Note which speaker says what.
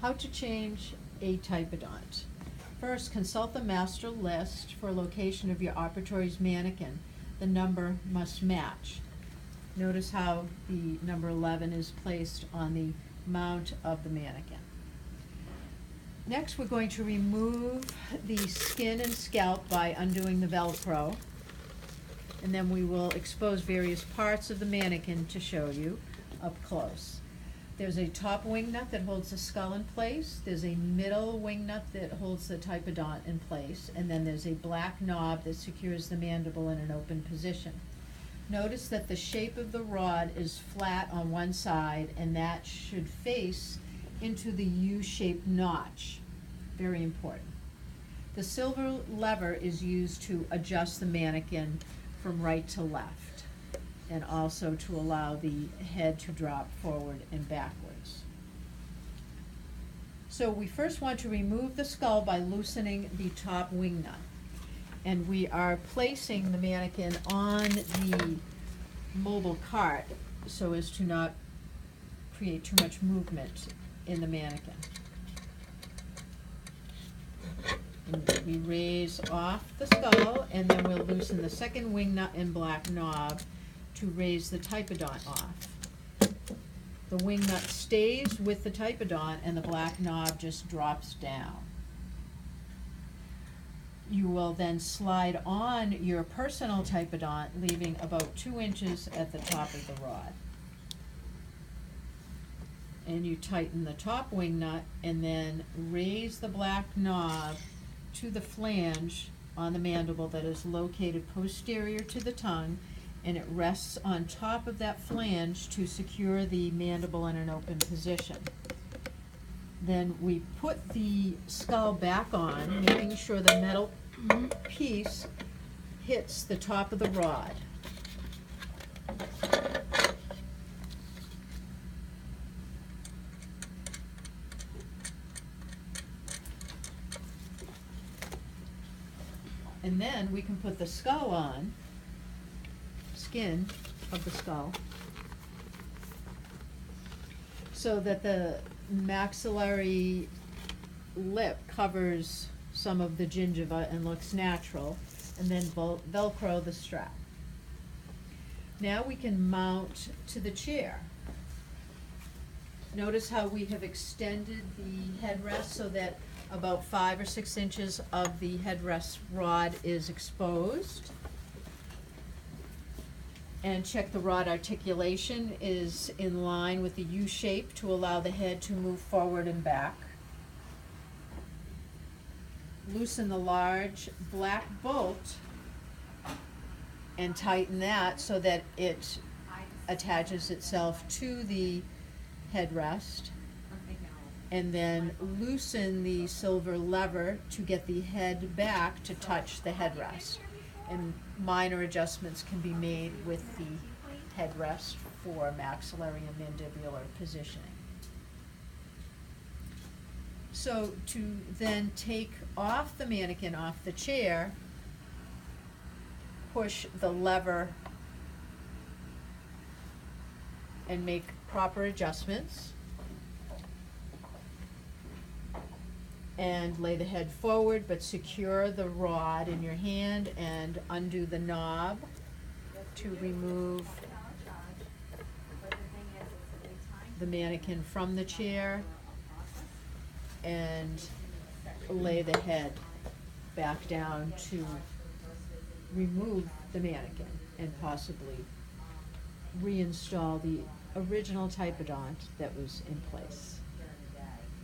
Speaker 1: How to change a typodont. First, consult the master list for location of your operatory's mannequin. The number must match. Notice how the number 11 is placed on the mount of the mannequin. Next, we're going to remove the skin and scalp by undoing the Velcro. And then we will expose various parts of the mannequin to show you up close. There's a top wing nut that holds the skull in place. There's a middle wing nut that holds the typodont in place. And then there's a black knob that secures the mandible in an open position. Notice that the shape of the rod is flat on one side, and that should face into the U-shaped notch. Very important. The silver lever is used to adjust the mannequin from right to left, and also to allow the head to drop forward and backwards. So we first want to remove the skull by loosening the top wing nut. And we are placing the mannequin on the mobile cart so as to not create too much movement in the mannequin. And we raise off the skull, and then we'll loosen the second wing nut and black knob to raise the typodont off. The wing nut stays with the typodont, and the black knob just drops down. You will then slide on your personal typodont, leaving about 2 inches at the top of the rod. And you tighten the top wing nut and then raise the black knob to the flange on the mandible that is located posterior to the tongue, and it rests on top of that flange to secure the mandible in an open position. Then we put the skull back on, making sure the metal piece hits the top of the rod. And then we can put the skull on, skin of the skull, so that the maxillary lip covers some of the gingiva and looks natural, and then Velcro the strap. Now we can mount to the chair. Notice how we have extended the headrest so that about 5 or 6 inches of the headrest rod is exposed. And check the rod articulation is in line with the U shape to allow the head to move forward and back. Loosen the large black bolt and tighten that so that it attaches itself to the headrest. And then loosen the silver lever to get the head back to touch the headrest. And minor adjustments can be made with the headrest for maxillary and mandibular positioning. So to then take off the mannequin off the chair, push the lever and make proper adjustments. And lay the head forward, but secure the rod in your hand and undo the knob to remove the mannequin from the chair and lay the head back down to remove the mannequin and possibly reinstall the original typodont that was in place.